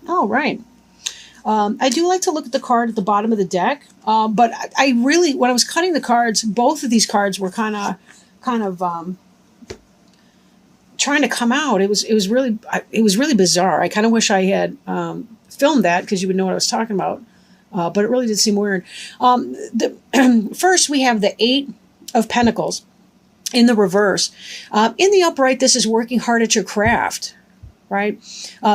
Oh, right. I do like to look at the card at the bottom of the deck, but I really, when I was cutting the cards, both of these cards were kind of trying to come out. It was really bizarre. I kind of wish I had filmed that because you would know what I was talking about. But it really did seem weird. First, we have the Eight of Pentacles in the reverse. In the upright, this is working hard at your craft, right?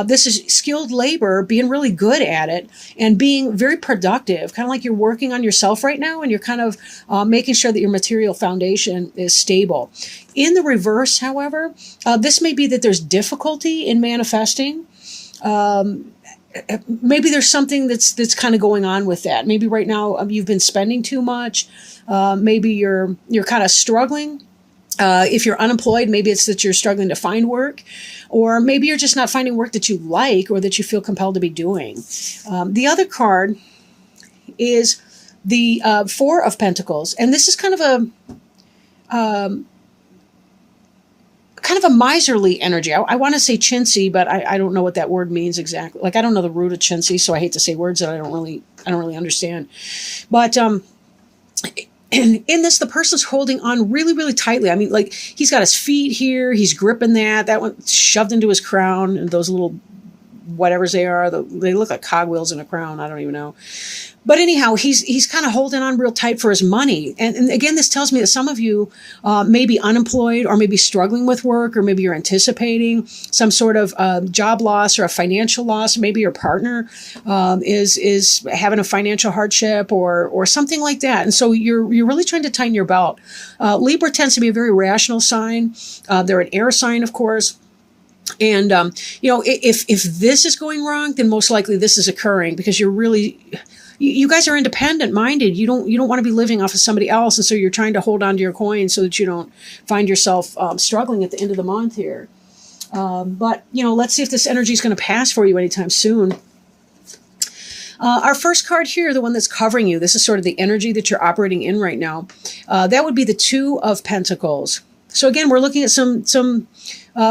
This is skilled labor, being really good at it and being very productive, kind of like you're working on yourself right now and you're kind of making sure that your material foundation is stable. In the reverse, however, this may be that there's difficulty in manifesting. Maybe there's something that's kind of going on with that. Maybe right now you've been spending too much. Maybe you're kind of struggling. If you're unemployed, maybe it's that you're struggling to find work, or maybe you're just not finding work that you like or that you feel compelled to be doing. The other card is the Four of Pentacles, and this is kind of a miserly energy. I want to say chintzy, but I don't know what that word means exactly. Like I don't know the root of chintzy, so I hate to say words that I don't really understand. But in this, the person's holding on really, really tightly. I mean, like he's got his feet here, he's gripping that one shoved into his crown, and those little whatevers they are, they look like cogwheels in a crown. I don't even know. But anyhow, he's kind of holding on real tight for his money. And again, this tells me that some of you may be unemployed or maybe struggling with work, or maybe you're anticipating some sort of job loss or a financial loss. Maybe your partner is having a financial hardship or something like that. And so you're really trying to tighten your belt. Libra tends to be a very rational sign. They're an air sign, of course. And, if this is going wrong, then most likely this is occurring because you guys are independent minded. You don't want to be living off of somebody else. And so you're trying to hold on to your coin so that you don't find yourself struggling at the end of the month here. But let's see if this energy is going to pass for you anytime soon. Our first card here, the one that's covering you, this is sort of the energy that you're operating in right now. That would be the Two of Pentacles. So again, we're looking at some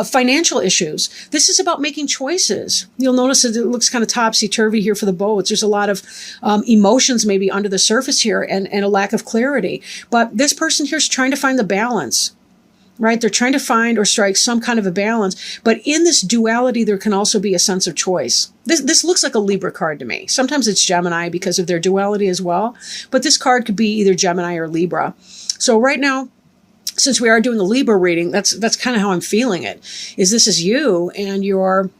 financial issues. This is about making choices. You'll notice that it looks kind of topsy-turvy here for the boats. There's a lot of emotions maybe under the surface here and a lack of clarity. But this person here is trying to find the balance, right? They're trying to find or strike some kind of a balance. But in this duality, there can also be a sense of choice. This looks like a Libra card to me. Sometimes it's Gemini because of their duality as well. But this card could be either Gemini or Libra. So right now, since we are doing a Libra reading, that's kind of how I'm feeling it. This is you, and you're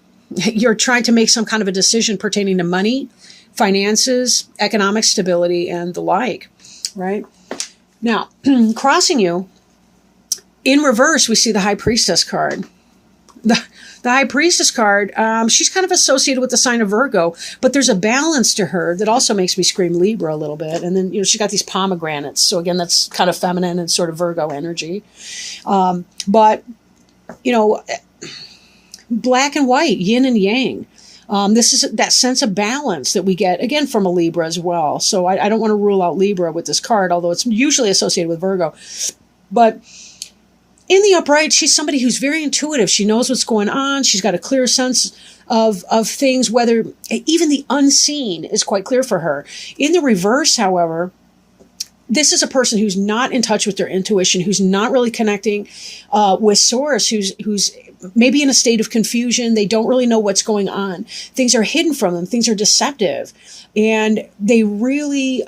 trying to make some kind of a decision pertaining to money, finances, economic stability, and the like, right? Now, crossing you, in reverse, we see the High Priestess card. The High Priestess card, she's kind of associated with the sign of Virgo, but there's a balance to her that also makes me scream Libra a little bit. And then, she's got these pomegranates. So again, that's kind of feminine and sort of Virgo energy. But black and white, yin and yang. This is that sense of balance that we get, again, from a Libra as well. So I don't want to rule out Libra with this card, although it's usually associated with Virgo. But in the upright, she's somebody who's very intuitive. She knows what's going on. She's got a clear sense of things, whether even the unseen is quite clear for her. In the reverse, however, this is a person who's not in touch with their intuition, who's not really connecting with source, who's maybe in a state of confusion. They don't really know what's going on. Things are hidden from them. Things are deceptive. And they really,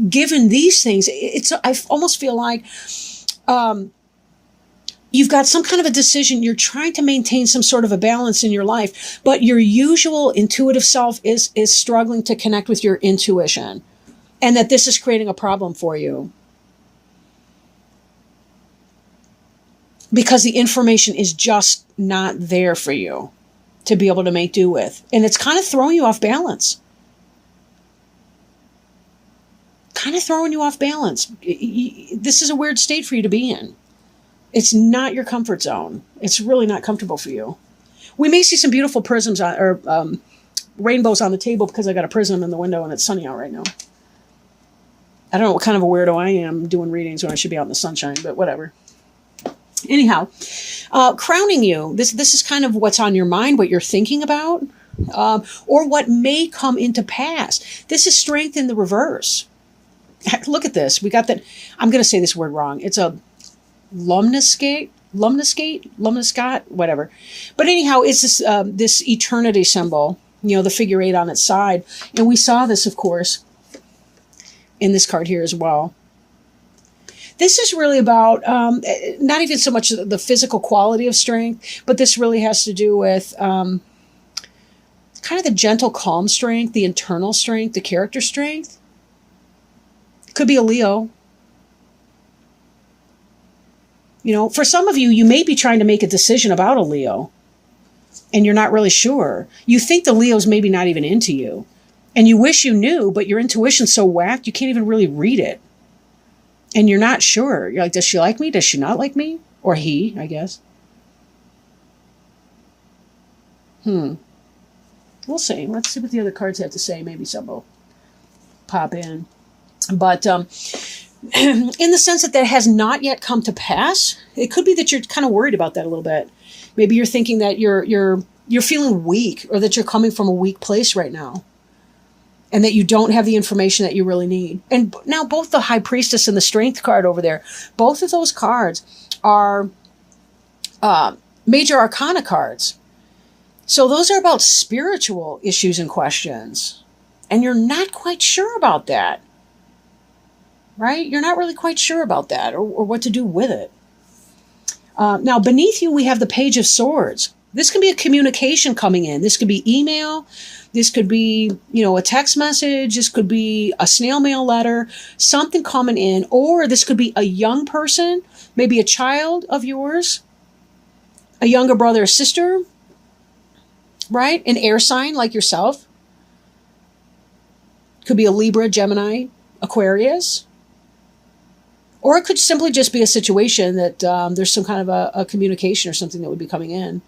given these things, I almost feel like you've got some kind of a decision. You're trying to maintain some sort of a balance in your life, but your usual intuitive self is struggling to connect with your intuition, and that this is creating a problem for you because the information is just not there for you to be able to make do with. And it's kind of throwing you off balance. This is a weird state for you to be in. It's not your comfort zone. It's really not comfortable for you. We may see some beautiful prisms or rainbows on the table because I got a prism in the window and it's sunny out right now. I don't know what kind of a weirdo I am doing readings when I should be out in the sunshine, but whatever. Anyhow, crowning you, this is kind of what's on your mind, what you're thinking about. or what may come into pass. This is strength in the reverse. Look at this. We got that. I'm going to say this word wrong. It's a lumnoscate, whatever. But anyhow, it's this eternity symbol, the figure 8 on its side. And we saw this, of course, in this card here as well. This is really about not even so much the physical quality of strength, but this really has to do with kind of the gentle, calm strength, the internal strength, the character strength. Could be a Leo. For some of you, you may be trying to make a decision about a Leo, and you're not really sure. You think the Leo's maybe not even into you, and you wish you knew, but your intuition's so whacked, you can't even really read it. And you're not sure. You're like, does she like me? Does she not like me? Or he, I guess. We'll see. Let's see what the other cards have to say. Maybe some will pop in. But in the sense that has not yet come to pass, it could be that you're kind of worried about that a little bit. Maybe you're thinking that you're feeling weak, or that you're coming from a weak place right now, and that you don't have the information that you really need. And now both the High Priestess and the Strength card over there, both of those cards are major arcana cards. So those are about spiritual issues and questions. And you're not quite sure about that. Right? You're not really quite sure about that, or what to do with it. Now, beneath you, we have the Page of Swords. This can be a communication coming in. This could be email. This could be, a text message. This could be a snail mail letter, something coming in. Or this could be a young person, maybe a child of yours, a younger brother or sister, right? An air sign like yourself. Could be a Libra, Gemini, Aquarius. Or it could simply just be a situation that there's some kind of a communication or something that would be coming in.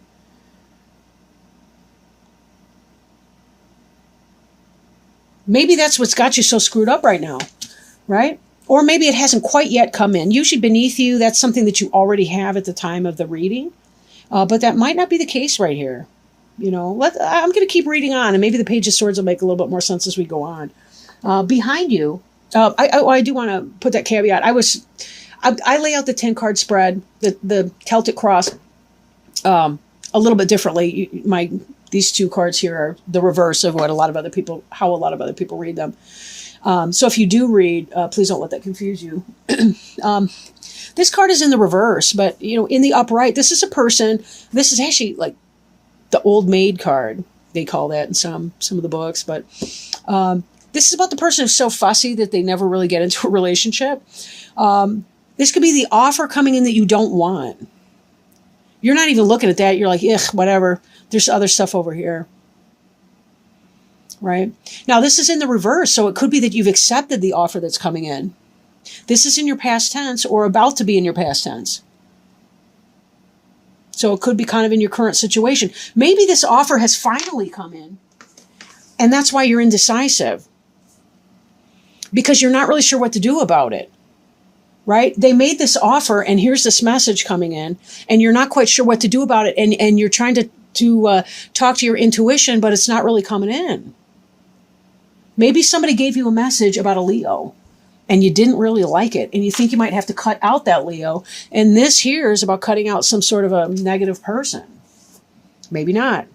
Maybe that's what's got you so screwed up right now, right? Or maybe it hasn't quite yet come in. Usually beneath you, that's something that you already have at the time of the reading. But that might not be the case right here. I'm going to keep reading on, and maybe the Page of Swords will make a little bit more sense as we go on. Behind you, I do want to put that caveat. I lay out the 10-card spread, the Celtic cross, a little bit differently. These two cards here are the reverse of how a lot of other people read them. So if you do read, please don't let that confuse you. This card is in the reverse, but in the upright, this is a person. This is actually like the old maid card. They call that in some of the books, but this is about the person who's so fussy that they never really get into a relationship. This could be the offer coming in that you don't want. You're not even looking at that. You're like, ugh, whatever. There's other stuff over here. Right? Now, this is in the reverse, so it could be that you've accepted the offer that's coming in. This is in your past tense or about to be in your past tense. So it could be kind of in your current situation. Maybe this offer has finally come in, and that's why you're indecisive. Because you're not really sure what to do about it. Right? They made this offer, and here's this message coming in, and you're not quite sure what to do about it, and you're trying to talk to your intuition, but it's not really coming in. Maybe somebody gave you a message about a Leo, and you didn't really like it, and you think you might have to cut out that Leo, and this here is about cutting out some sort of a negative person. Maybe not.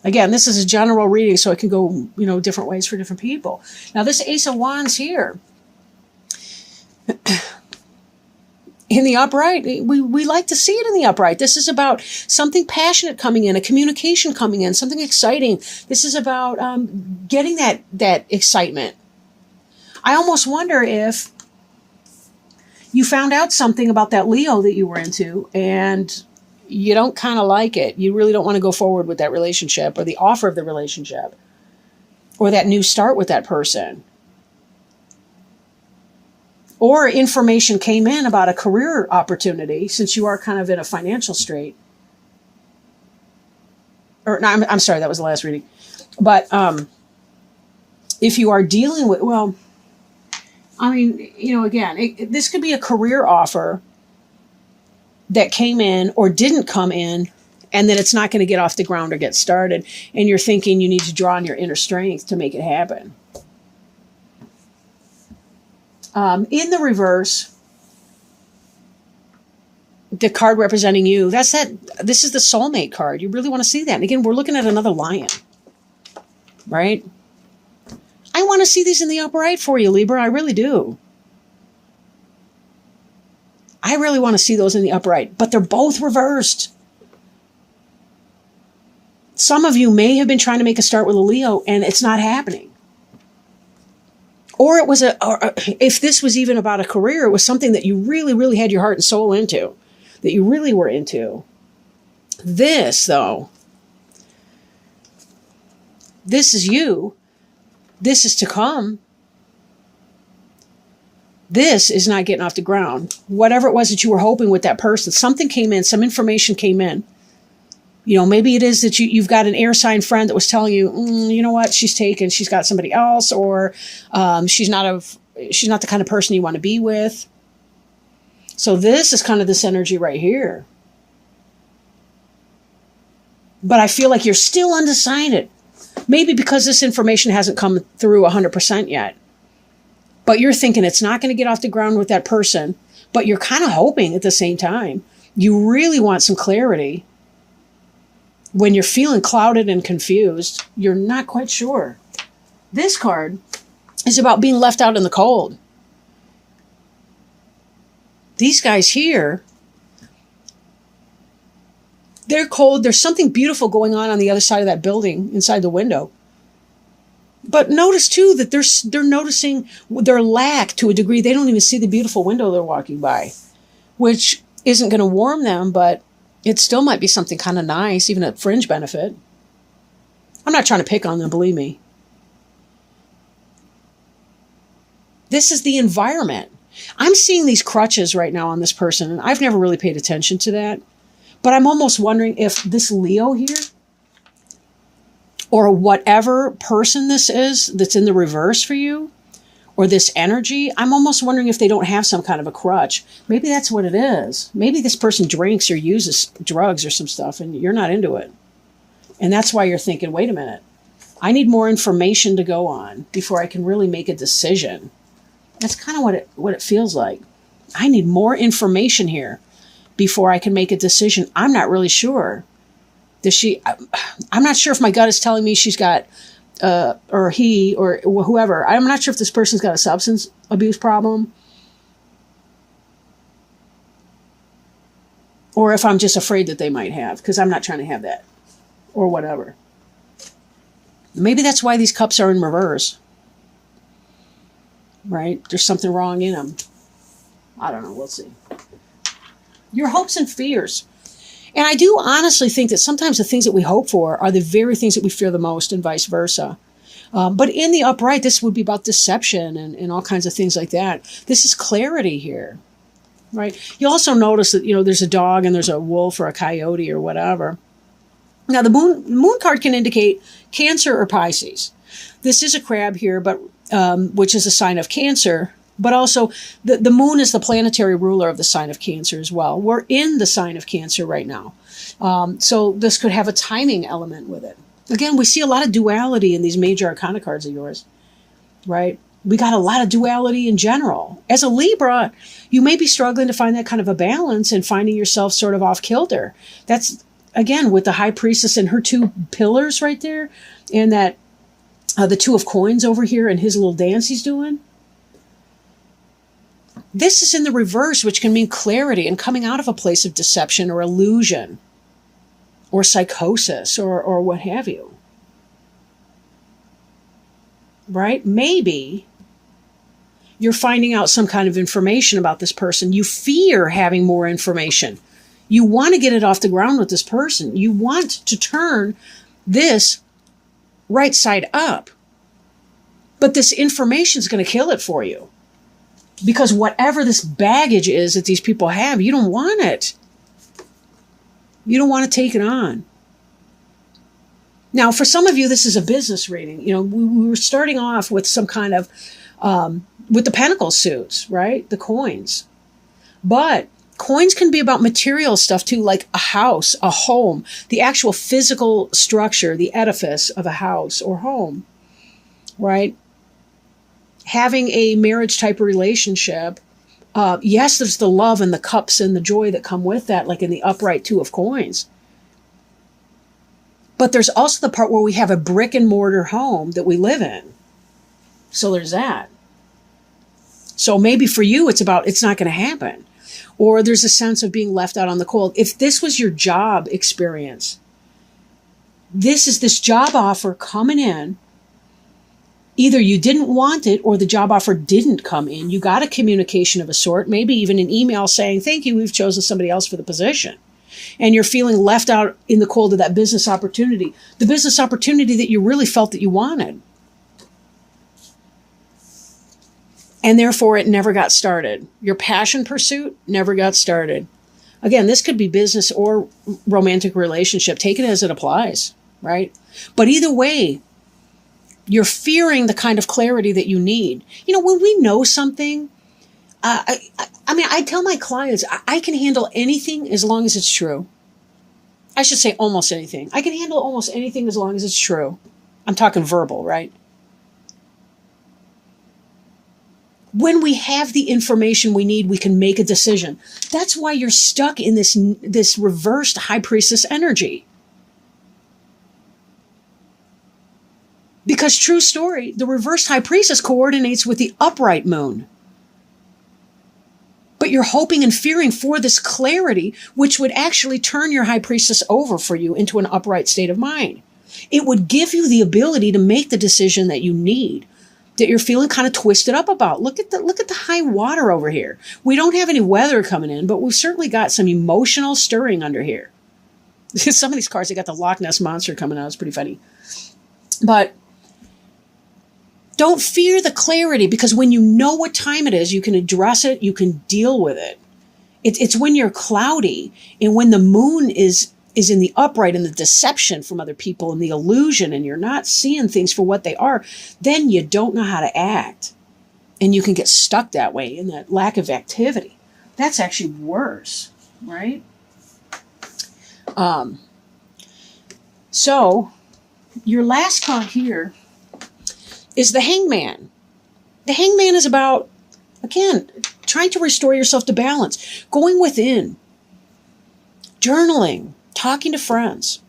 Again, this is a general reading, so it can go, different ways for different people. Now, this Ace of Wands here, in the upright, we like to see it in the upright. This is about something passionate coming in, a communication coming in, something exciting. This is about getting that excitement. I almost wonder if you found out something about that Leo that you were into, and you don't kind of like it. You really don't want to go forward with that relationship or the offer of the relationship or that new start with that person. Or information came in about a career opportunity, since you are kind of in a financial strait. Or no, I'm sorry, that was the last reading. But if you are dealing with, again, this could be a career offer that came in or didn't come in, and that it's not going to get off the ground or get started. And you're thinking you need to draw on your inner strength to make it happen. In the reverse, the card representing you, this is the soulmate card. You really want to see that. And again, we're looking at another lion, right? I want to see these in the upright for you, Libra. I really do. I really want to see those in the upright, but they're both reversed. Some of you may have been trying to make a start with a Leo and it's not happening. Or if this was even about a career, it was something that you really, really had your heart and soul into, that you really were into. This, though, this is you. This is to come. This is not getting off the ground. Whatever it was that you were hoping with that person, something came in, some information came in. You know, maybe it is that you've got an air sign friend that was telling you, you know what, she's taken, she's got somebody else, or she's not the kind of person you want to be with. So this is kind of this energy right here. But I feel like you're still undecided. Maybe because this information hasn't come through 100% yet. But you're thinking it's not going to get off the ground with that person, but you're kind of hoping at the same time. You really want some clarity. When you're feeling clouded and confused, you're not quite sure. This card is about being left out in the cold. These guys here, they're cold. There's something beautiful going on the other side of that building, inside the window. But notice, too, that they're noticing their lack to a degree. They don't even see the beautiful window they're walking by, which isn't going to warm them, but it still might be something kind of nice, even a fringe benefit. I'm not trying to pick on them, believe me. This is the environment. I'm seeing these crutches right now on this person, and I've never really paid attention to that. But I'm almost wondering if this Leo here, or whatever person this is that's in the reverse for you, or this energy, I'm almost wondering if they don't have some kind of a crutch. Maybe that's what it is. Maybe this person drinks or uses drugs or some stuff and you're not into it. And that's why you're thinking, wait a minute, I need more information to go on before I can really make a decision. That's kind of what it feels like. I need more information here before I can make a decision. I'm not really sure. I'm not sure if my gut is telling me she's got or he, or whoever. I'm not sure if this person's got a substance abuse problem, or if I'm just afraid that they might have, because I'm not trying to have that, or whatever. Maybe that's why these cups are in reverse, right? There's something wrong in them. I don't know. We'll see. Your hopes and fears. And I do honestly think that sometimes the things that we hope for are the very things that we fear the most, and vice versa. But in the upright, this would be about deception and all kinds of things like that. This is clarity here, right? You also notice that, there's a dog and there's a wolf or a coyote or whatever. Now, the moon card can indicate Cancer or Pisces. This is a crab here, but which is a sign of Cancer. But also, the moon is the planetary ruler of the sign of Cancer as well. We're in the sign of Cancer right now. So this could have a timing element with it. Again, we see a lot of duality in these major arcana cards of yours, right? We got a lot of duality in general. As a Libra, you may be struggling to find that kind of a balance and finding yourself sort of off kilter. That's, again, with the High Priestess and her two pillars right there, and that the Two of Coins over here and his little dance he's doing. This is in the reverse, which can mean clarity and coming out of a place of deception or illusion or psychosis or what have you. Right? Maybe you're finding out some kind of information about this person. You fear having more information. You want to get it off the ground with this person. You want to turn this right side up. But this information is going to kill it for you. Because whatever this baggage is that these people have, you don't want it. You don't want to take it on. Now, for some of you, this is a business reading. We were starting off with some kind of, with the pentacle suits, right? The coins. But Coins can be about material stuff too, like a house, a home, the actual physical structure, the edifice of a house or home, right? Having a marriage type of relationship. Yes, there's the love and the cups and the joy that come with that, like in the upright two of coins. But there's also the part where we have a brick and mortar home that we live in. So there's that. So maybe for you, it's not going to happen. Or there's a sense of being left out on the cold. If this was your job experience, this is this job offer coming in. Either you didn't want it or the job offer didn't come in. You got a communication of a sort, maybe even an email saying, thank you, we've chosen somebody else for the position. And you're feeling left out in the cold of that business opportunity, the business opportunity that you really felt that you wanted. And therefore, it never got started. Your passion pursuit never got started. Again, this could be business or romantic relationship. Take it as it applies, right? But either way, you're fearing the kind of clarity that you need. You know, when we know something, I tell my clients, I can handle anything as long as it's true. I should say almost anything. I can handle almost anything as long as it's true. I'm talking verbal, right? When we have the information we need, we can make a decision. That's why you're stuck in this reversed high priestess energy. Because true story, the reversed high priestess coordinates with the upright moon. But you're hoping and fearing for this clarity, which would actually turn your high priestess over for you into an upright state of mind. It would give you the ability to make the decision that you need, that you're feeling kind of twisted up about. Look at the high water over here. We don't have any weather coming in, but we've certainly got some emotional stirring under here. Some of these cards, they got the Loch Ness Monster coming out. It's pretty funny. But don't fear the clarity, because when you know what time it is, you can address it, you can deal with it. It's when you're cloudy and when the moon is in the upright and the deception from other people and the illusion, and you're not seeing things for what they are, then you don't know how to act. And you can get stuck that way in that lack of activity. That's actually worse, right? So your last card here is the Hangman. The Hangman is about, again, trying to restore yourself to balance, going within, journaling, talking to friends,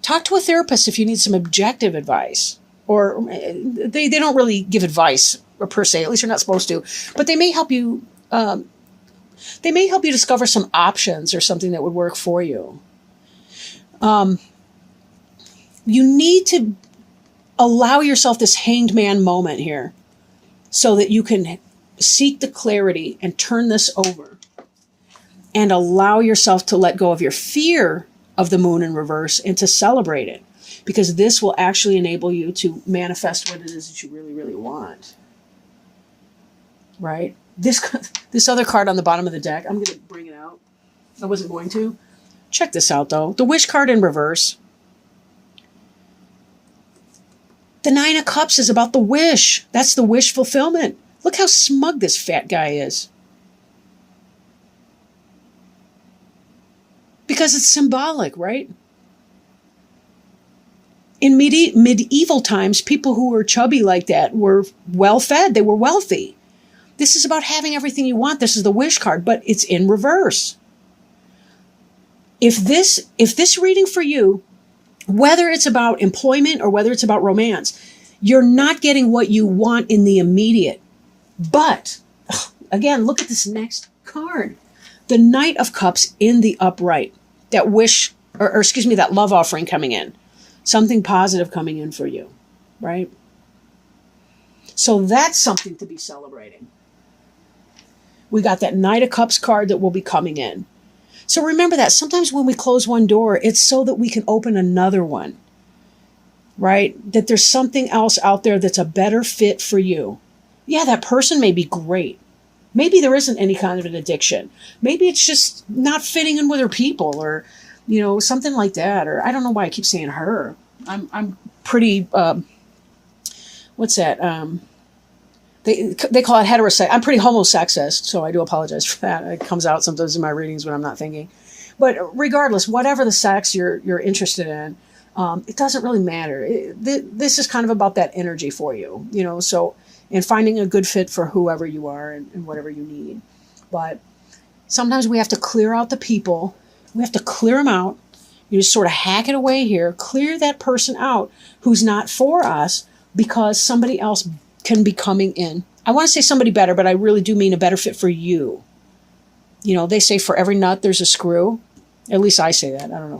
talk to a therapist if you need some objective advice, or they don't really give advice per se, at least you're not supposed to, but they may help you, discover some options or something that would work for you. You need to allow yourself this hanged man moment here so that you can seek the clarity and turn this over and allow yourself to let go of your fear of the moon in reverse and to celebrate it, because this will actually enable you to manifest what it is that you really, really want. Right? This other card on the bottom of the deck, I'm going to bring it out. I wasn't going to. Check this out, though. The Wish card in reverse. The Nine of Cups is about the wish. That's the wish fulfillment. Look how smug this fat guy is. Because it's symbolic, right? In medieval times, people who were chubby like that were well-fed. They were wealthy. This is about having everything you want. This is the wish card, but it's in reverse. If this reading for you, whether it's about employment or whether it's about romance, you're not getting what you want in the immediate. But, again, look at this next card. The Knight of Cups in the upright. That wish, or excuse me, that love offering coming in. Something positive coming in for you, right? So that's something to be celebrating. We got that Knight of Cups card that will be coming in. So remember that sometimes when we close one door, it's so that we can open another one, right? That there's something else out there that's a better fit for you. Yeah, that person may be great. Maybe there isn't any kind of an addiction. Maybe it's just not fitting in with her people, or, something like that. Or I don't know why I keep saying her. I'm pretty, what's that? they call it heterosex. I'm pretty homosexist, so I do apologize for that. It comes out sometimes in my readings when I'm not thinking. But regardless, whatever the sex you're interested in, it doesn't really matter. This is kind of about that energy for you, so, and finding a good fit for whoever you are and whatever you need. But sometimes we have to clear out the people. We have to clear them out. You just sort of hack it away here, clear that person out who's not for us because somebody else can be coming in. I want to say somebody better, but I really do mean a better fit for you. They say for every nut, there's a screw. At least I say that. I don't know.